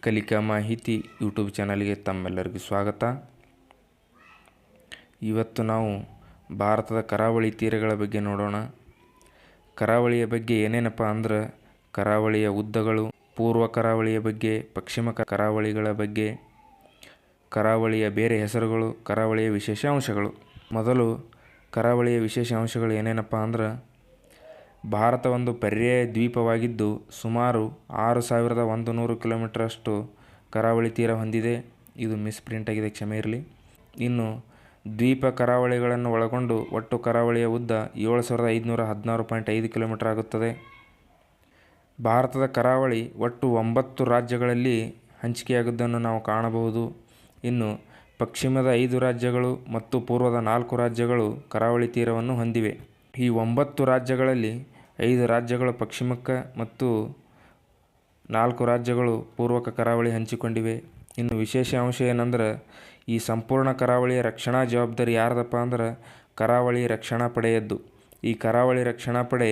ಕಲಿಕಾ ಮಾಹಿತಿ ಯೂಟ್ಯೂಬ್ ಚಾನಲ್ಗೆ ತಮ್ಮೆಲ್ಲರಿಗೂ ಸ್ವಾಗತ. ಇವತ್ತು ನಾವು ಭಾರತದ ಕರಾವಳಿ ತೀರಗಳ ಬಗ್ಗೆ ನೋಡೋಣ. ಕರಾವಳಿಯ ಬಗ್ಗೆ ಏನೇನಪ್ಪ ಅಂದ್ರೆ ಕರಾವಳಿಯ ಉದ್ದಗಳು, ಪೂರ್ವ ಕರಾವಳಿಯ ಬಗ್ಗೆ, ಪಶ್ಚಿಮ ಕರಾವಳಿಗಳ ಬಗ್ಗೆ, ಕರಾವಳಿಯ ಬೇರೆ ಹೆಸರುಗಳು, ಕರಾವಳಿಯ ವಿಶೇಷ ಅಂಶಗಳು. ಮೊದಲು ಕರಾವಳಿಯ ವಿಶೇಷ ಅಂಶಗಳು ಏನೇನಪ್ಪ ಅಂದ್ರೆ ಭಾರತ ಒಂದು ಪರ್ಯಾಯ ದ್ವೀಪವಾಗಿದ್ದು ಸುಮಾರು 6100 ಕಿಲೋಮೀಟರಷ್ಟು ಕರಾವಳಿ ತೀರ ಹೊಂದಿದೆ. ಇದು ಮಿಸ್ಪ್ರಿಂಟ್ ಆಗಿದೆ, ಕ್ಷಮೆ ಇರಲಿ. ಇನ್ನು ದ್ವೀಪ ಕರಾವಳಿಗಳನ್ನು ಒಳಗೊಂಡು ಒಟ್ಟು ಕರಾವಳಿಯ ಉದ್ದ 7516.5 ಕಿಲೋಮೀಟರ್ ಆಗುತ್ತದೆ. ಭಾರತದ ಕರಾವಳಿ ಒಟ್ಟು 9 ರಾಜ್ಯಗಳಲ್ಲಿ ಹಂಚಿಕೆಯಾಗುವುದನ್ನು ನಾವು ಕಾಣಬಹುದು. ಇನ್ನು ಪಶ್ಚಿಮದ 5 ರಾಜ್ಯಗಳು ಮತ್ತು ಪೂರ್ವದ 4 ರಾಜ್ಯಗಳು ಕರಾವಳಿ ತೀರವನ್ನು ಹೊಂದಿವೆ. ಈ 9 ರಾಜ್ಯಗಳಲ್ಲಿ 5 ರಾಜ್ಯಗಳು ಪಶ್ಚಿಮಕ್ಕೆ ಮತ್ತು 4 ರಾಜ್ಯಗಳು ಪೂರ್ವಕ್ಕೆ ಕರಾವಳಿ ಹಂಚಿಕೊಂಡಿವೆ. ಇನ್ನು ವಿಶೇಷ ಅಂಶ ಏನಂದ್ರೆ ಈ ಸಂಪೂರ್ಣ ಕರಾವಳಿಯ ರಕ್ಷಣಾ ಜವಾಬ್ದಾರಿ ಯಾರ್ದಪ್ಪ ಅಂದ್ರೆ ಕರಾವಳಿ ರಕ್ಷಣಾ ಪಡೆಯದ್ದು. ಈ ಕರಾವಳಿ ರಕ್ಷಣಾ ಪಡೆ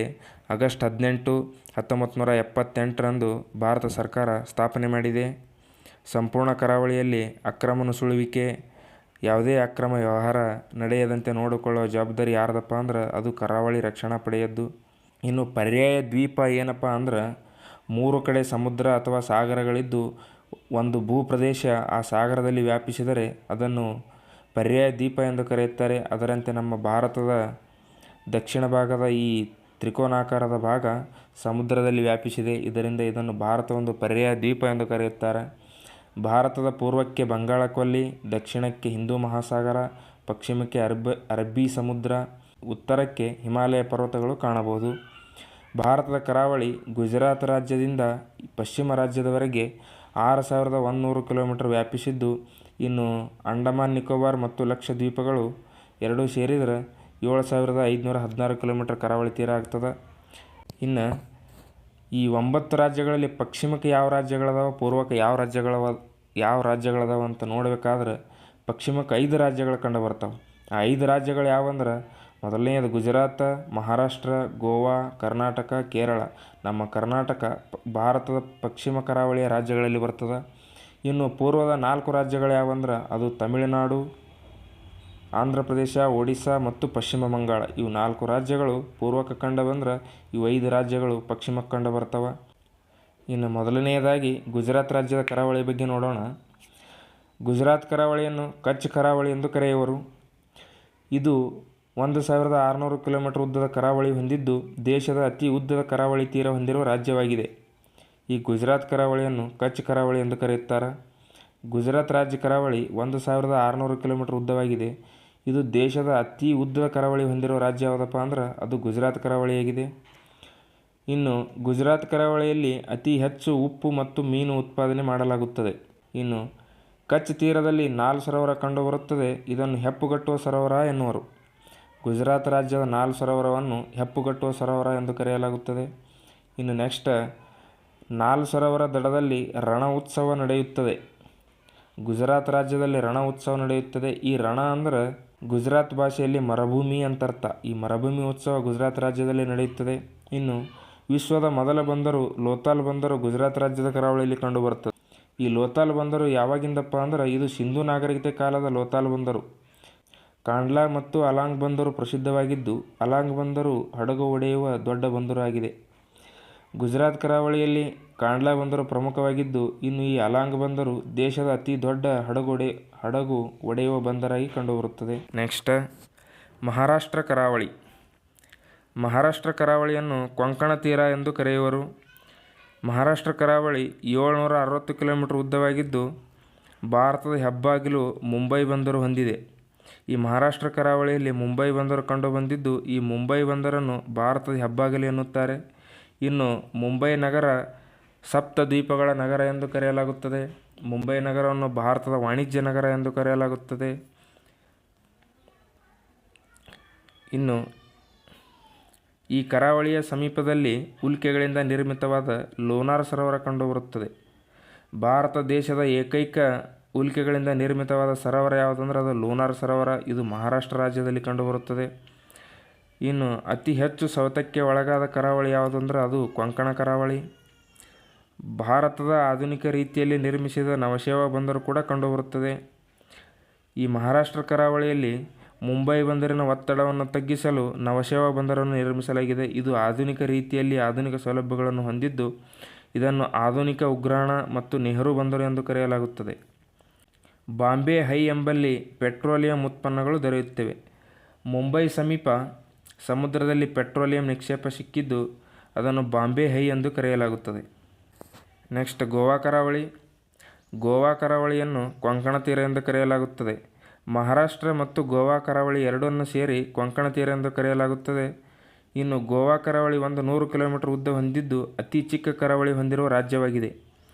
ಆಗಸ್ಟ್ 18, 1978ರಂದು ಭಾರತ ಸರ್ಕಾರ ಸ್ಥಾಪನೆ ಮಾಡಿದೆ. ಸಂಪೂರ್ಣ ಕರಾವಳಿಯಲ್ಲಿ ಅಕ್ರಮ ನುಸುಳುವಿಕೆ, ಯಾವುದೇ ಅಕ್ರಮ ವ್ಯವಹಾರ ನಡೆಯದಂತೆ ನೋಡಿಕೊಳ್ಳುವ ಜವಾಬ್ದಾರಿ ಯಾರ್ದಪ್ಪ ಅಂದ್ರೆ ಅದು ಕರಾವಳಿ ರಕ್ಷಣಾ ಪಡೆಯದ್ದು. ಇನ್ನು ಪರ್ಯಾಯ ದ್ವೀಪ ಏನಪ್ಪ ಅಂದ್ರೆ 3 ಕಡೆ ಸಮುದ್ರ ಅಥವಾ ಸಾಗರಗಳಿದ್ದು ಒಂದು ಭೂಪ್ರದೇಶ ಆ ಸಾಗರದಲ್ಲಿ ವ್ಯಾಪಿಸಿದರೆ ಅದನ್ನು ಪರ್ಯಾಯ ದ್ವೀಪ ಎಂದು ಕರೆಯುತ್ತಾರೆ. ಅದರಂತೆ ನಮ್ಮ ಭಾರತದ ದಕ್ಷಿಣ ಭಾಗದ ಈ ತ್ರಿಕೋನಾಕಾರದ ಭಾಗ ಸಮುದ್ರದಲ್ಲಿ ವ್ಯಾಪಿಸಿದೆ. ಇದರಿಂದ ಇದನ್ನು ಭಾರತ ಒಂದು ಪರ್ಯಾಯ ದ್ವೀಪ ಎಂದು ಕರೆಯುತ್ತಾರೆ. ಭಾರತದ ಪೂರ್ವಕ್ಕೆ ಬಂಗಾಳ ಕೊಲ್ಲಿ, ದಕ್ಷಿಣಕ್ಕೆ ಹಿಂದೂ ಮಹಾಸಾಗರ, ಪಶ್ಚಿಮಕ್ಕೆ ಅರಬ್ಬಿ ಸಮುದ್ರ, ಉತ್ತರಕ್ಕೆ ಹಿಮಾಲಯ ಪರ್ವತಗಳು ಕಾಣಬಹುದು. ಭಾರತದ ಕರಾವಳಿ ಗುಜರಾತ್ ರಾಜ್ಯದಿಂದ ಪಶ್ಚಿಮ ರಾಜ್ಯದವರೆಗೆ 6100 ಕಿಲೋಮೀಟರ್ ವ್ಯಾಪಿಸಿದ್ದು, ಇನ್ನು ಅಂಡಮಾನ್ ನಿಕೋಬಾರ್ ಮತ್ತು ಲಕ್ಷದ್ವೀಪಗಳು ಎರಡೂ ಸೇರಿದರೆ 7516 ಕಿಲೋಮೀಟರ್ ಕರಾವಳಿ ತೀರ ಆಗ್ತದೆ. ಇನ್ನು ಈ 9 ರಾಜ್ಯಗಳಲ್ಲಿ ಪಶ್ಚಿಮಕ್ಕೆ ಯಾವ ರಾಜ್ಯಗಳದಾವ, ಪೂರ್ವಕ್ಕೆ ಯಾವ ರಾಜ್ಯಗಳದಾವ ಅಂತ ನೋಡಬೇಕಾದ್ರೆ ಪಶ್ಚಿಮಕ್ಕೆ 5 ರಾಜ್ಯಗಳು ಕಂಡು ಬರ್ತಾವೆ. ಆ 5 ರಾಜ್ಯಗಳು ಯಾವಂದ್ರೆ ಮೊದಲನೆಯದು ಗುಜರಾತ್, ಮಹಾರಾಷ್ಟ್ರ, ಗೋವಾ, ಕರ್ನಾಟಕ, ಕೇರಳ. ನಮ್ಮ ಕರ್ನಾಟಕ ಭಾರತದ ಪಶ್ಚಿಮ ಕರಾವಳಿಯ ರಾಜ್ಯಗಳಲ್ಲಿ ಬರ್ತದೆ. ಇನ್ನು ಪೂರ್ವದ 4 ರಾಜ್ಯಗಳು ಯಾವಂದ್ರೆ ಅದು ತಮಿಳುನಾಡು, ಆಂಧ್ರ ಪ್ರದೇಶ, ಒಡಿಸ್ಸಾ ಮತ್ತು ಪಶ್ಚಿಮ ಬಂಗಾಳ. ಇವು 4 ರಾಜ್ಯಗಳು ಪೂರ್ವಕ್ಕೆ ಕಂಡು ಬಂದ್ರೆ ಇವು 5 ರಾಜ್ಯಗಳು ಪಶ್ಚಿಮಕ್ಕೆ ಕಂಡು ಬರ್ತವೆ. ಇನ್ನು ಮೊದಲನೆಯದಾಗಿ ಗುಜರಾತ್ ರಾಜ್ಯದ ಕರಾವಳಿ ಬಗ್ಗೆ ನೋಡೋಣ. ಗುಜರಾತ್ ಕರಾವಳಿಯನ್ನು ಕಚ್ ಕರಾವಳಿ ಎಂದು ಕರೆಯುವರು. ಇದು 1600 ಕಿಲೋಮೀಟರ್ ಉದ್ದದ ಕರಾವಳಿ ಹೊಂದಿದ್ದು ದೇಶದ ಅತಿ ಉದ್ದದ ಕರಾವಳಿ ತೀರ ಹೊಂದಿರುವ ರಾಜ್ಯವಾಗಿದೆ. ಈ ಗುಜರಾತ್ ಕರಾವಳಿಯನ್ನು ಕಚ್ ಕರಾವಳಿ ಎಂದು ಕರೆಯುತ್ತಾರೆ. ಗುಜರಾತ್ ರಾಜ್ಯ ಕರಾವಳಿ 1600 ಕಿಲೋಮೀಟರ್ ಉದ್ದವಾಗಿದೆ. ಇದು ದೇಶದ ಅತಿ ಉದ್ದದ ಕರಾವಳಿ ಹೊಂದಿರುವ ರಾಜ್ಯ ಯಾವುದಪ್ಪ ಅಂದ್ರೆ ಅದು ಗುಜರಾತ್ ಕರಾವಳಿಯಾಗಿದೆ. ಇನ್ನು ಗುಜರಾತ್ ಕರಾವಳಿಯಲ್ಲಿ ಅತಿ ಹೆಚ್ಚು ಉಪ್ಪು ಮತ್ತು ಮೀನು ಉತ್ಪಾದನೆ ಮಾಡಲಾಗುತ್ತದೆ. ಇನ್ನು ಕಚ್ ತೀರದಲ್ಲಿ ನಾಲ್ ಸರೋವರ ಕಂಡುಬರುತ್ತದೆ. ಇದನ್ನು ಹೆಪ್ಪುಗಟ್ಟುವ ಸರೋವರ ಎನ್ನುವರು. ಗುಜರಾತ್ ರಾಜ್ಯದ ನಾಲ್ ಸರೋವರವನ್ನು ಹೆಪ್ಪುಗಟ್ಟುವ ಸರೋವರ ಎಂದು ಕರೆಯಲಾಗುತ್ತದೆ. ಇನ್ನು ನೆಕ್ಸ್ಟ್, ನಾಲ್ ಸರೋವರ ದಡದಲ್ಲಿ ರಣ ಉತ್ಸವ ನಡೆಯುತ್ತದೆ. ಗುಜರಾತ್ ರಾಜ್ಯದಲ್ಲಿ ರಣ ಉತ್ಸವ ನಡೆಯುತ್ತದೆ. ಈ ರಣ ಅಂದರೆ ಗುಜರಾತ್ ಭಾಷೆಯಲ್ಲಿ ಮರುಭೂಮಿ ಅಂತರ್ಥ. ಈ ಮರುಭೂಮಿ ಉತ್ಸವ ಗುಜರಾತ್ ರಾಜ್ಯದಲ್ಲಿ ನಡೆಯುತ್ತದೆ. ಇನ್ನು ವಿಶ್ವದ ಮೊದಲ ಬಂದರು ಲೋಥಾಲ್ ಬಂದರು ಗುಜರಾತ್ ರಾಜ್ಯದ ಕರಾವಳಿಯಲ್ಲಿ ಕಂಡುಬರುತ್ತದೆ. ಈ ಲೋಥಾಲ್ ಬಂದರು ಯಾವಾಗಿಂದಪ್ಪ ಅಂದ್ರೆ ಇದು ಸಿಂಧೂ ನಾಗರಿಕತೆ ಕಾಲದ ಲೋಥಾಲ್ ಬಂದರು. ಕಾಂಡ್ಲಾ ಮತ್ತು ಅಲಾಂಗ್ ಬಂದರು ಪ್ರಸಿದ್ಧವಾಗಿದ್ದು ಅಲಾಂಗ್ ಬಂದರು ಹಡಗು ಒಡೆಯುವ ದೊಡ್ಡ ಬಂದರು ಆಗಿದೆ. ಗುಜರಾತ್ ಕರಾವಳಿಯಲ್ಲಿ ಕಾಂಡ್ಲಾ ಬಂದರು ಪ್ರಮುಖವಾಗಿದ್ದು ಇನ್ನು ಈ ಅಲಾಂಗ್ ಬಂದರು ದೇಶದ ಅತಿ ದೊಡ್ಡ ಹಡಗು ಒಡೆಯುವ ಬಂದರಾಗಿ ಕಂಡುಬರುತ್ತದೆ. ನೆಕ್ಸ್ಟ್, ಮಹಾರಾಷ್ಟ್ರ ಕರಾವಳಿ. ಮಹಾರಾಷ್ಟ್ರ ಕರಾವಳಿಯನ್ನು ಕೊಂಕಣ ತೀರ ಎಂದು ಕರೆಯುವರು. ಮಹಾರಾಷ್ಟ್ರ ಕರಾವಳಿ 760 ಕಿಲೋಮೀಟರ್ ಉದ್ದವಾಗಿದ್ದು ಭಾರತದ ಹೆಬ್ಬಾಗಿಲು ಮುಂಬೈ ಬಂದರು ಹೊಂದಿದೆ. ಈ ಮಹಾರಾಷ್ಟ್ರ ಕರಾವಳಿಯಲ್ಲಿ ಮುಂಬೈ ಬಂದರು ಕಂಡು ಬಂದಿದ್ದು ಈ ಮುಂಬೈ ಬಂದರನ್ನು ಭಾರತದ ಹೆಬ್ಬಾಗಿಲು ಎನ್ನುತ್ತಾರೆ. ಇನ್ನು ಮುಂಬೈ ನಗರ ಸಪ್ತ ದ್ವೀಪಗಳ ನಗರ ಎಂದು ಕರೆಯಲಾಗುತ್ತದೆ. ಮುಂಬೈ ನಗರವನ್ನು ಭಾರತದ ವಾಣಿಜ್ಯ ನಗರ ಎಂದು ಕರೆಯಲಾಗುತ್ತದೆ. ಇನ್ನು ಈ ಕರಾವಳಿಯ ಸಮೀಪದಲ್ಲಿ ಉಲ್ಕೆಗಳಿಂದ ನಿರ್ಮಿತವಾದ ಲೋನಾರ್ ಸರೋವರ ಕಂಡುಬರುತ್ತದೆ. ಭಾರತ ದೇಶದ ಏಕೈಕ ಉಲ್ಕೆಗಳಿಂದ ನಿರ್ಮಿತವಾದ ಸರೋವರ ಯಾವುದಂದ್ರೆ ಅದು ಲೋನಾರ್ ಸರೋವರ. ಇದು ಮಹಾರಾಷ್ಟ್ರ ರಾಜ್ಯದಲ್ಲಿ ಕಂಡುಬರುತ್ತದೆ. ಇನ್ನು ಅತಿ ಹೆಚ್ಚು ಸವೆತಕ್ಕೆ ಒಳಗಾದ ಕರಾವಳಿ ಯಾವುದಂದ್ರೆ ಅದು ಕೊಂಕಣ ಕರಾವಳಿ. ಭಾರತದ ಆಧುನಿಕ ರೀತಿಯಲ್ಲಿ ನಿರ್ಮಿಸಿದ ನವಶೇವಾ ಬಂದರು ಕೂಡ ಕಂಡುಬರುತ್ತದೆ. ಈ ಮಹಾರಾಷ್ಟ್ರ ಕರಾವಳಿಯಲ್ಲಿ ಮುಂಬೈ ಬಂದರಿನ ಒತ್ತಡವನ್ನು ತಗ್ಗಿಸಲು ನವಶೇವಾ ಬಂದರನ್ನು ನಿರ್ಮಿಸಲಾಗಿದೆ. ಇದು ಆಧುನಿಕ ರೀತಿಯಲ್ಲಿ ಆಧುನಿಕ ಸೌಲಭ್ಯಗಳನ್ನು ಹೊಂದಿದ್ದು, ಇದನ್ನು ಆಧುನಿಕ ಉಗ್ರಾಣ ಮತ್ತು ನೆಹರು ಬಂದರು ಎಂದು ಕರೆಯಲಾಗುತ್ತದೆ. ಬಾಂಬೆ ಹೈ ಎಂಬಲ್ಲಿ ಪೆಟ್ರೋಲಿಯಂ ಉತ್ಪನ್ನಗಳು ದೊರೆಯುತ್ತವೆ. ಮುಂಬೈ ಸಮೀಪ ಸಮುದ್ರದಲ್ಲಿ ಪೆಟ್ರೋಲಿಯಂ ನಿಕ್ಷೇಪ ಸಿಕ್ಕಿದ್ದು ಅದನ್ನು ಬಾಂಬೆ ಹೈ ಎಂದು ಕರೆಯಲಾಗುತ್ತದೆ. ನೆಕ್ಸ್ಟ್ ಗೋವಾ ಕರಾವಳಿ. ಗೋವಾ ಕರಾವಳಿಯನ್ನು ಕೊಂಕಣ ತೀರ ಎಂದು ಕರೆಯಲಾಗುತ್ತದೆ. ಮಹಾರಾಷ್ಟ್ರ ಮತ್ತು ಗೋವಾ ಕರಾವಳಿ ಎರಡನ್ನು ಸೇರಿ ಕೊಂಕಣ ತೀರ ಎಂದು ಕರೆಯಲಾಗುತ್ತದೆ. ಇನ್ನು ಗೋವಾ ಕರಾವಳಿ 100 ಕಿಲೋಮೀಟರ್ ಉದ್ದ ಹೊಂದಿದ್ದು ಅತಿ ಚಿಕ್ಕ ಕರಾವಳಿ ಹೊಂದಿರುವ ರಾಜ್ಯವಾಗಿದೆ.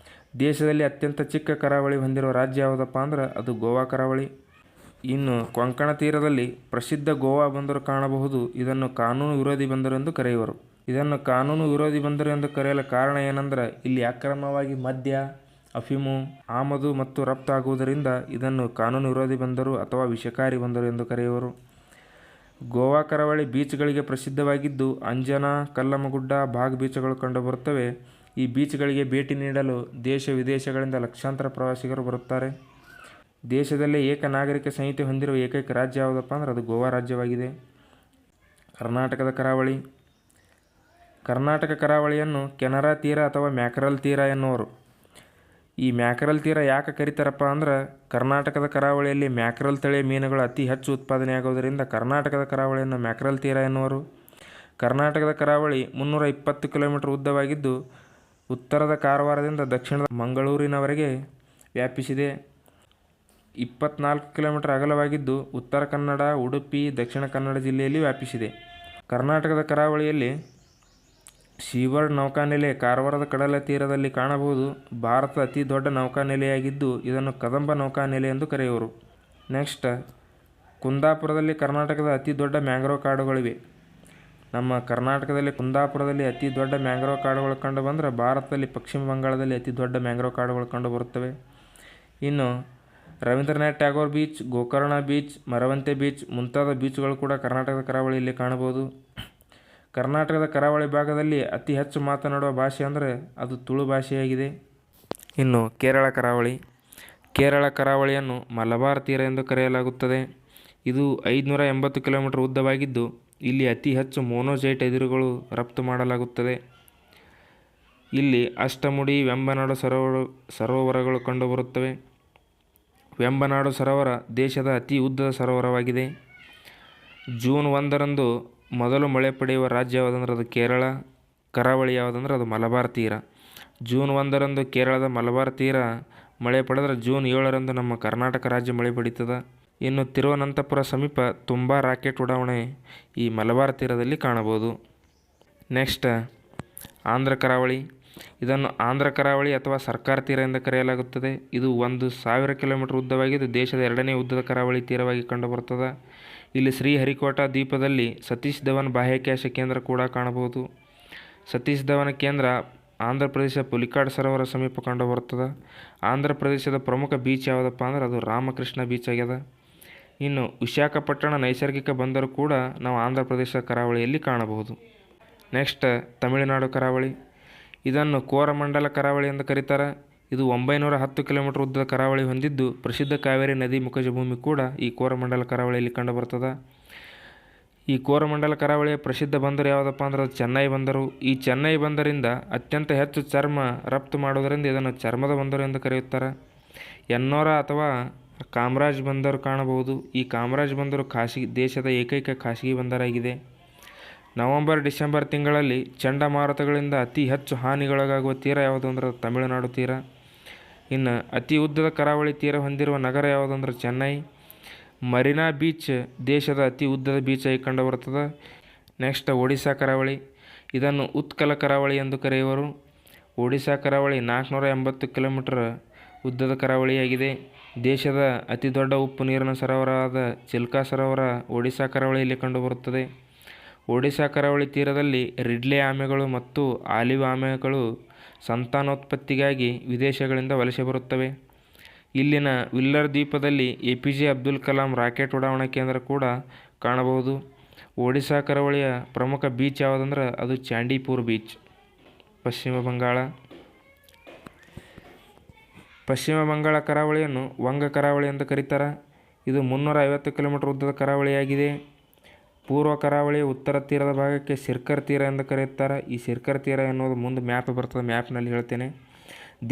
ದೇಶದಲ್ಲಿ ಅತ್ಯಂತ ಚಿಕ್ಕ ಕರಾವಳಿ ಹೊಂದಿರುವ ರಾಜ್ಯ ಯಾವುದಪ್ಪ ಅಂದ್ರೆ ಅದು ಗೋವಾ ಕರಾವಳಿ. ಇನ್ನು ಕೊಂಕಣ ತೀರದಲ್ಲಿ ಪ್ರಸಿದ್ಧ ಗೋವಾ ಬಂದರು ಕಾಣಬಹುದು. ಇದನ್ನು ಕಾನೂನು ವಿರೋಧಿ ಬಂದರು ಎಂದು ಕರೆಯುವರು. ಇದನ್ನು ಕಾನೂನು ವಿರೋಧಿ ಬಂದರು ಎಂದು ಕರೆಯಲು ಕಾರಣ ಏನಂದ್ರೆ ಇಲ್ಲಿ ಅಕ್ರಮವಾಗಿ ಮದ್ಯ, ಅಫೀಮು ಆಮದು ಮತ್ತು ರಫ್ತು ಆಗುವುದರಿಂದ ಇದನ್ನು ಕಾನೂನು ವಿರೋಧಿ ಬಂದರು ಅಥವಾ ವಿಷಕಾರಿ ಬಂದರು ಎಂದು ಕರೆಯುವರು. ಗೋವಾ ಕರಾವಳಿ ಬೀಚ್ಗಳಿಗೆ ಪ್ರಸಿದ್ಧವಾಗಿದ್ದು ಅಂಜನಾ, ಕಲ್ಲಮ್ಮಗುಡ್ಡ, ಬಾಗ್ ಬೀಚ್ಗಳು ಕಂಡುಬರುತ್ತವೆ. ಈ ಬೀಚ್ಗಳಿಗೆ ಭೇಟಿ ನೀಡಲು ದೇಶ ವಿದೇಶಗಳಿಂದ ಲಕ್ಷಾಂತರ ಪ್ರವಾಸಿಗರು ಬರುತ್ತಾರೆ. ದೇಶದಲ್ಲೇ ಏಕ ನಾಗರಿಕ ಸಂಹಿತೆ ಹೊಂದಿರುವ ಏಕೈಕ ರಾಜ್ಯ ಯಾವುದಪ್ಪ ಅಂದ್ರೆ ಅದು ಗೋವಾ ರಾಜ್ಯವಾಗಿದೆ. ಕರ್ನಾಟಕದ ಕರಾವಳಿ. ಕರ್ನಾಟಕ ಕರಾವಳಿಯನ್ನು ಕೆನರಾ ತೀರ ಅಥವಾ ಮ್ಯಾಕರಲ್ ತೀರ ಎನ್ನುವರು. ಈ ಮ್ಯಾಕರಲ್ ತೀರ ಯಾಕೆ ಕರೀತಾರಪ್ಪ ಅಂದ್ರೆ ಕರ್ನಾಟಕದ ಕರಾವಳಿಯಲ್ಲಿ ಮ್ಯಾಕರಲ್ ತಳಿಯ ಮೀನುಗಳು ಅತಿ ಹೆಚ್ಚು ಉತ್ಪಾದನೆಯಾಗುವುದರಿಂದ ಕರ್ನಾಟಕದ ಕರಾವಳಿಯನ್ನು ಮ್ಯಾಕರಲ್ ತೀರ ಎನ್ನುವರು. ಕರ್ನಾಟಕದ ಕರಾವಳಿ 320 ಕಿಲೋಮೀಟರ್ ಉದ್ದವಾಗಿದ್ದು ಉತ್ತರದ ಕಾರವಾರದಿಂದ ದಕ್ಷಿಣದ ಮಂಗಳೂರಿನವರೆಗೆ ವ್ಯಾಪಿಸಿದೆ. 24 ಕಿಲೋಮೀಟರ್ ಅಗಲವಾಗಿದ್ದು ಉತ್ತರ ಕನ್ನಡ, ಉಡುಪಿ, ದಕ್ಷಿಣ ಕನ್ನಡ ಜಿಲ್ಲೆಯಲ್ಲಿ ವ್ಯಾಪಿಸಿದೆ. ಕರ್ನಾಟಕದ ಕರಾವಳಿಯಲ್ಲಿ ಸೀಬರ್ಡ್ ನೌಕಾನೆಲೆ ಕಾರವಾರದ ಕಡಲ ತೀರದಲ್ಲಿ ಕಾಣಬಹುದು. ಭಾರತದ ಅತಿ ದೊಡ್ಡ ನೌಕಾನೆಲೆಯಾಗಿದ್ದು ಇದನ್ನು ಕದಂಬ ನೌಕಾನೆಲೆ ಎಂದು ಕರೆಯುವರು. ನೆಕ್ಸ್ಟ್ ಕುಂದಾಪುರದಲ್ಲಿ ಕರ್ನಾಟಕದ ಅತಿ ದೊಡ್ಡ ಮ್ಯಾಂಗ್ರೋವ್ ಕಾಡುಗಳಿವೆ. ನಮ್ಮ ಕರ್ನಾಟಕದಲ್ಲಿ ಕುಂದಾಪುರದಲ್ಲಿ ಅತಿ ದೊಡ್ಡ ಮ್ಯಾಂಗ್ರೋವ್ ಕಾಡುಗಳು ಕಂಡು ಬಂದರೆ ಭಾರತದಲ್ಲಿ ಪಶ್ಚಿಮ ಬಂಗಾಳದಲ್ಲಿ ಅತಿ ದೊಡ್ಡ ಮ್ಯಾಂಗ್ರೋವ್ ಕಾಡುಗಳು ಕಂಡು ಬರುತ್ತವೆ. ಇನ್ನು Rabindranath Tagore beach, Gokarna beach, Maravanthe beach ಮುಂತಾದ ಬೀಚ್ಗಳು ಕೂಡ ಕರ್ನಾಟಕದ ಕರಾವಳಿಯಲ್ಲಿ ಕಾಣಬಹುದು. ಕರ್ನಾಟಕದ ಕರಾವಳಿ ಭಾಗದಲ್ಲಿ ಅತಿ ಹೆಚ್ಚು ಮಾತನಾಡುವ ಭಾಷೆ ಅಂದರೆ ಅದು ತುಳು ಭಾಷೆಯಾಗಿದೆ. ಇನ್ನು ಕೇರಳ ಕರಾವಳಿ. ಕೇರಳ ಕರಾವಳಿಯನ್ನು ಮಲಬಾರ್ ತೀರ ಎಂದು ಕರೆಯಲಾಗುತ್ತದೆ. ಇದು 580 ಕಿಲೋಮೀಟರ್ ಉದ್ದವಾಗಿದ್ದು ಇಲ್ಲಿ ಅತಿ ಹೆಚ್ಚು ಮೊನೊಜೈಟ್ ಅದಿರುಗಳು ರಫ್ತು ಮಾಡಲಾಗುತ್ತದೆ. ಇಲ್ಲಿ ಅಷ್ಟಮುಡಿ, ವೆಂಬನಾಡು ಸರೋವರಗಳು ಕಂಡುಬರುತ್ತವೆ. ವೆಂಬನಾಡು ಸರೋವರ ದೇಶದ ಅತಿ ಉದ್ದದ ಸರೋವರವಾಗಿದೆ. ಜೂನ್ 1ರಂದು ಮೊದಲು ಮಳೆ ಪಡೆಯುವ ರಾಜ್ಯ ಯಾವುದಂದ್ರೆ ಅದು ಕೇರಳ. ಕರಾವಳಿ ಯಾವುದಂದ್ರೆ ಅದು ಮಲಬಾರ್ ತೀರ. ಜೂನ್ 1ರಂದು ಕೇರಳದ ಮಲಬಾರ್ ತೀರ ಮಳೆ ಪಡೆದ್ರೆ ಜೂನ್ 7ರಂದು ನಮ್ಮ ಕರ್ನಾಟಕ ರಾಜ್ಯ ಮಳೆ ಪಡೀತದೆ. ಇನ್ನು ತಿರುವನಂತಪುರ ಸಮೀಪ ತುಂಬ ರಾಕೆಟ್ ಉಡಾವಣೆ ಈ ಮಲಬಾರ್ ತೀರದಲ್ಲಿ ಕಾಣಬಹುದು. ನೆಕ್ಸ್ಟ್ ಆಂಧ್ರ ಕರಾವಳಿ. ಇದನ್ನು ಆಂಧ್ರ ಕರಾವಳಿ ಅಥವಾ ಸರ್ಕಾರ ತೀರ ಎಂದು ಕರೆಯಲಾಗುತ್ತದೆ. ಇದು 1000 ಕಿಲೋಮೀಟರ್ ಉದ್ದವಾಗಿದ್ದು ದೇಶದ 2ನೇ ಉದ್ದದ ಕರಾವಳಿ ತೀರವಾಗಿ ಕಂಡುಬರುತ್ತದೆ. ಇಲ್ಲಿ ಶ್ರೀಹರಿಕೋಟಾ ದ್ವೀಪದಲ್ಲಿ ಸತೀಶ್ ಧವನ್ ಬಾಹ್ಯಾಕಾಶ ಕೇಂದ್ರ ಕೂಡ ಕಾಣಬಹುದು. ಸತೀಶ್ ಧವನ್ ಕೇಂದ್ರ ಆಂಧ್ರ ಪ್ರದೇಶ ಪುಲಿಕಾಡ್ ಸರೋವರ ಸಮೀಪ ಕಂಡುಬರುತ್ತದೆ. ಆಂಧ್ರ ಪ್ರದೇಶದ ಪ್ರಮುಖ ಬೀಚ್ ಯಾವುದಪ್ಪ ಅಂದ್ರೆ ಅದು ರಾಮಕೃಷ್ಣ ಬೀಚ್ ಆಗ್ಯದ. ಇನ್ನು ವಿಶಾಖಪಟ್ಟಣ ನೈಸರ್ಗಿಕ ಬಂದರು ಕೂಡ ನಾವು ಆಂಧ್ರ ಪ್ರದೇಶ ಕರಾವಳಿಯಲ್ಲಿ ಕಾಣಬಹುದು. ನೆಕ್ಸ್ಟ್ ತಮಿಳುನಾಡು ಕರಾವಳಿ. ಇದನ್ನು ಕೋರಮಂಡಲ ಕರಾವಳಿ ಎಂದು ಕರೀತಾರೆ. ಇದು 910 ಕಿಲೋಮೀಟರ್ ಉದ್ದದ ಕರಾವಳಿ ಹೊಂದಿದ್ದು ಪ್ರಸಿದ್ಧ ಕಾವೇರಿ ನದಿ ಮುಖಜ ಭೂಮಿ ಕೂಡ ಈ ಕೋರಮಂಡಲ ಕರಾವಳಿಯಲ್ಲಿ ಕಂಡುಬರ್ತದೆ. ಈ ಕೋರಮಂಡಲ ಕರಾವಳಿಯ ಪ್ರಸಿದ್ಧ ಬಂದರು ಯಾವುದಪ್ಪ ಅಂದ್ರೆ ಅದು ಚೆನ್ನೈ ಬಂದರು. ಈ ಚೆನ್ನೈ ಬಂದರಿಂದ ಅತ್ಯಂತ ಹೆಚ್ಚು ಚರ್ಮ ರಫ್ತು ಮಾಡುವುದರಿಂದ ಇದನ್ನು ಚರ್ಮದ ಬಂದರು ಎಂದು ಕರೆಯುತ್ತಾರೆ. ಎನ್ನೋರ ಅಥವಾ ಕಾಮರಾಜ್ ಬಂದರು ಕಾಣಬಹುದು. ಈ ಕಾಮರಾಜ್ ಬಂದರು ದೇಶದ ಏಕೈಕ ಖಾಸಗಿ ಬಂದರಾಗಿದೆ. ನವಂಬರ್-ಡಿಸೆಂಬರ್ ತಿಂಗಳಲ್ಲಿ ಚಂಡಮಾರುತಗಳಿಂದ ಅತಿ ಹೆಚ್ಚು ಹಾನಿಗೊಳಗಾಗುವ ತೀರ ಯಾವುದು ಅಂದ್ರೆ ತಮಿಳುನಾಡು ತೀರ. ಇನ್ನು ಅತಿ ಉದ್ದದ ಕರಾವಳಿ ತೀರ ಹೊಂದಿರುವ ನಗರ ಯಾವುದಂದ್ರೆ ಚೆನ್ನೈ. ಮರೀನಾ ಬೀಚ್ ದೇಶದ ಅತಿ ಉದ್ದದ ಬೀಚ್ ಆಗಿ ಕಂಡುಬರುತ್ತದೆ. ನೆಕ್ಸ್ಟ್ ಒಡಿಶಾ ಕರಾವಳಿ. ಇದನ್ನು ಉತ್ಕಲ ಕರಾವಳಿ ಎಂದು ಕರೆಯುವರು. ಒಡಿಶಾ ಕರಾವಳಿ 480 ಕಿಲೋಮೀಟರ್ ಉದ್ದದ ಕರಾವಳಿಯಾಗಿದೆ. ದೇಶದ ಅತಿ ದೊಡ್ಡ ಉಪ್ಪು ನೀರಿನ ಸರೋವರವಾದ ಚಿಲ್ಕಾ ಸರೋವರ ಒಡಿಶಾ ಕರಾವಳಿಯಲ್ಲಿ ಕಂಡುಬರುತ್ತದೆ. ಒಡಿಶಾ ಕರಾವಳಿ ತೀರದಲ್ಲಿ ರಿಡ್ಲೆ ಆಮೆಗಳು ಮತ್ತು ಆಲಿವ್ ಆಮೆಗಳು ಸಂತಾನೋತ್ಪತ್ತಿಗಾಗಿ ವಿದೇಶಗಳಿಂದ ವಲಸೆ ಬರುತ್ತವೆ. ಇಲ್ಲಿನ ವಿಲ್ಲರ್ ದ್ವೀಪದಲ್ಲಿ APJ ಅಬ್ದುಲ್ ಕಲಾಂ ರಾಕೆಟ್ ಉಡಾವಣಾ ಕೇಂದ್ರ ಕೂಡ ಕಾಣಬಹುದು. ಒಡಿಶಾ ಕರಾವಳಿಯ ಪ್ರಮುಖ ಬೀಚ್ ಯಾವುದಂದ್ರೆ ಅದು ಚಾಂಡಿಪುರ್ ಬೀಚ್, ಪಶ್ಚಿಮ ಬಂಗಾಳ. ಪಶ್ಚಿಮ ಬಂಗಾಳ ಕರಾವಳಿಯನ್ನು ವಂಗ ಕರಾವಳಿ ಎಂದು ಕರೀತಾರೆ. ಇದು 350 ಕಿಲೋಮೀಟರ್ ಉದ್ದದ ಕರಾವಳಿಯಾಗಿದೆ. ಪೂರ್ವ ಕರಾವಳಿಯ ಉತ್ತರ ತೀರದ ಭಾಗಕ್ಕೆ ಸಿರ್ಕರ್ ತೀರ ಎಂದು ಕರೆಯುತ್ತಾರೆ. ಈ ಸಿರ್ಕರ್ ತೀರ ಎನ್ನುವುದು ಮುಂದೆ ಮ್ಯಾಪ್ ಬರ್ತದೆ, ಮ್ಯಾಪ್ನಲ್ಲಿ ಹೇಳ್ತೇನೆ.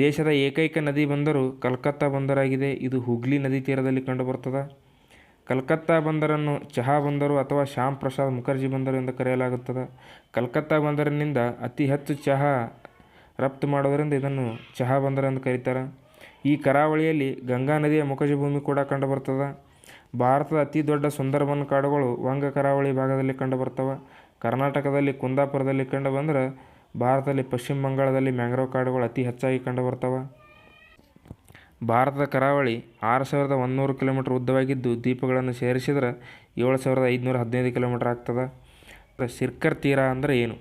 ದೇಶದ ಏಕೈಕ ನದಿ ಬಂದರು ಕಲ್ಕತ್ತಾ ಬಂದರಾಗಿದೆ. ಇದು ಹುಗ್ಲಿ ನದಿ ತೀರದಲ್ಲಿ ಕಂಡುಬರ್ತದೆ. ಕಲ್ಕತ್ತಾ ಬಂದರನ್ನು ಚಹಾ ಬಂದರು ಅಥವಾ ಶ್ಯಾಮ್ ಪ್ರಸಾದ್ ಮುಖರ್ಜಿ ಬಂದರು ಎಂದು ಕರೆಯಲಾಗುತ್ತದೆ. ಕಲ್ಕತ್ತಾ ಬಂದರಿನಿಂದ ಅತಿ ಹೆಚ್ಚು ಚಹಾ ರಫ್ತು ಮಾಡೋದರಿಂದ ಇದನ್ನು ಚಹಾ ಬಂದರು ಎಂದು ಕರೀತಾರೆ. ಈ ಕರಾವಳಿಯಲ್ಲಿ ಗಂಗಾ ನದಿಯ ಮುಖಜ ಭೂಮಿ ಕೂಡ ಕಂಡುಬರ್ತದೆ. ಭಾರತದ ಅತಿ ದೊಡ್ಡ ಸುಂದರಬನ್ ಕಾಡುಗಳು ವಂಗ ಕರಾವಳಿ ಭಾಗದಲ್ಲಿ ಕಂಡುಬರ್ತವೆ. ಕರ್ನಾಟಕದಲ್ಲಿ ಕುಂದಾಪುರದಲ್ಲಿ ಕಂಡುಬಂದರೆ ಭಾರತದಲ್ಲಿ ಪಶ್ಚಿಮ ಬಂಗಾಳದಲ್ಲಿ ಮ್ಯಾಂಗ್ರೋವ್ ಕಾಡುಗಳು ಅತಿ ಹೆಚ್ಚಾಗಿ ಕಂಡುಬರ್ತವೆ. ಭಾರತದ ಕರಾವಳಿ 6100 ಕಿಲೋಮೀಟರ್ ಉದ್ದವಾಗಿದ್ದು ದ್ವೀಪಗಳನ್ನು ಸೇರಿಸಿದರೆ 7515 ಕಿಲೋಮೀಟರ್ ಆಗ್ತದೆ. ಸಿರ್ಕರ್ ತೀರ ಅಂದರೆ ಏನು?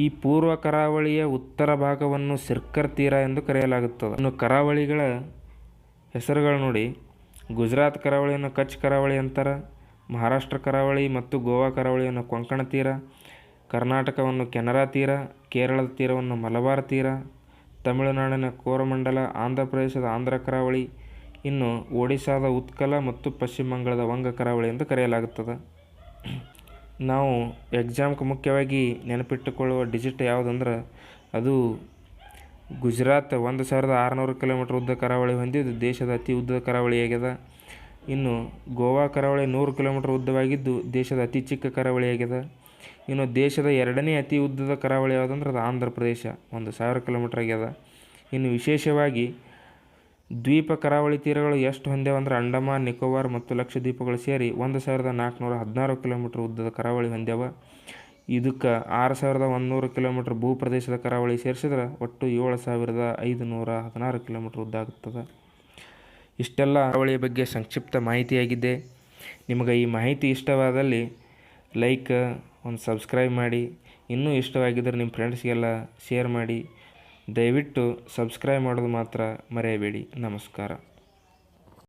ಈ ಪೂರ್ವ ಕರಾವಳಿಯ ಉತ್ತರ ಭಾಗವನ್ನು ಸಿರ್ಕರ್ ತೀರ ಎಂದು ಕರೆಯಲಾಗುತ್ತದೆ. ಇನ್ನು ಕರಾವಳಿಗಳ ಹೆಸರುಗಳು ನೋಡಿ. ಗುಜರಾತ್ ಕರಾವಳಿಯನ್ನು ಕಚ್ ಕರಾವಳಿ ಅಂತಾರೆ. ಮಹಾರಾಷ್ಟ್ರ ಕರಾವಳಿ ಮತ್ತು ಗೋವಾ ಕರಾವಳಿಯನ್ನು ಕೊಂಕಣ ತೀರ, ಕರ್ನಾಟಕವನ್ನು ಕೆನರಾ ತೀರ, ಕೇರಳದ ತೀರವನ್ನು ಮಲಬಾರ್ ತೀರ, ತಮಿಳುನಾಡಿನ ಕೋರಮಂಡಲ, ಆಂಧ್ರ ಪ್ರದೇಶದ ಆಂಧ್ರ ಕರಾವಳಿ, ಇನ್ನು ಒಡಿಶಾದ ಉತ್ಕಲ ಮತ್ತು ಪಶ್ಚಿಮ ಬಂಗಾಳದ ವಂಗ ಕರಾವಳಿ ಎಂದು ಕರೆಯಲಾಗುತ್ತದೆ. ನಾವು ಎಕ್ಸಾಮ್ಗೆ ಮುಖ್ಯವಾಗಿ ನೆನಪಿಟ್ಟುಕೊಳ್ಳುವ ಡಿಜಿಟ್ ಯಾವುದಂದ್ರೆ ಅದು ಗುಜರಾತ್ 1600 ಕಿಲೋಮೀಟರ್ ಉದ್ದ ಕರಾವಳಿ ಹೊಂದಿದ್ದು ದೇಶದ ಅತಿ ಉದ್ದದ ಕರಾವಳಿಯಾಗಿದೆ. ಇನ್ನು ಗೋವಾ ಕರಾವಳಿ 100 ಕಿಲೋಮೀಟರ್ ಉದ್ದವಾಗಿದ್ದು ದೇಶದ ಅತಿ ಚಿಕ್ಕ ಕರಾವಳಿಯಾಗಿದೆ. ಇನ್ನು ದೇಶದ ಎರಡನೇ ಅತಿ ಉದ್ದದ ಕರಾವಳಿ ಯಾವುದಂದ್ರೆ ಅದು ಆಂಧ್ರ ಪ್ರದೇಶ, 1000 ಕಿಲೋಮೀಟರ್ ಆಗ್ಯದ. ಇನ್ನು ವಿಶೇಷವಾಗಿ ದ್ವೀಪ ಕರಾವಳಿ ತೀರಗಳು ಎಷ್ಟು ಹೊಂದ್ಯಾವ ಅಂದ್ರೆ ಅಂಡಮಾನ್, ನಿಕೋಬಾರ್ ಮತ್ತು ಲಕ್ಷದ್ವೀಪಗಳು ಸೇರಿ 1416 ಕಿಲೋಮೀಟರ್ ಉದ್ದದ ಕರಾವಳಿ ಹೊಂದ್ಯಾವ. ಇದಕ್ಕೆ 6100 ಕಿಲೋಮೀಟರ್ ಭೂ ಪ್ರದೇಶದ ಕರಾವಳಿ ಸೇರಿಸಿದ್ರೆ ಒಟ್ಟು 7516 ಕಿಲೋಮೀಟರ್ ಉದ್ದ ಆಗುತ್ತದೆ. ಇಷ್ಟೆಲ್ಲ ಕರಾವಳಿಯ ಬಗ್ಗೆ ಸಂಕ್ಷಿಪ್ತ ಮಾಹಿತಿಯಾಗಿದೆ. ನಿಮಗೆ ಈ ಮಾಹಿತಿ ಇಷ್ಟವಾದಲ್ಲಿ ಲೈಕ್, ಒಂದು ಸಬ್ಸ್ಕ್ರೈಬ್ ಮಾಡಿ. ಇನ್ನೂ ಇಷ್ಟವಾಗಿದ್ದರೆ ನಿಮ್ಮ ಫ್ರೆಂಡ್ಸ್ಗೆಲ್ಲ ಶೇರ್ ಮಾಡಿ. ದಯವಿಟ್ಟು ಸಬ್ಸ್ಕ್ರೈಬ್ ಮಾಡೋದು ಮಾತ್ರ ಮರೆಯಬೇಡಿ. ನಮಸ್ಕಾರ.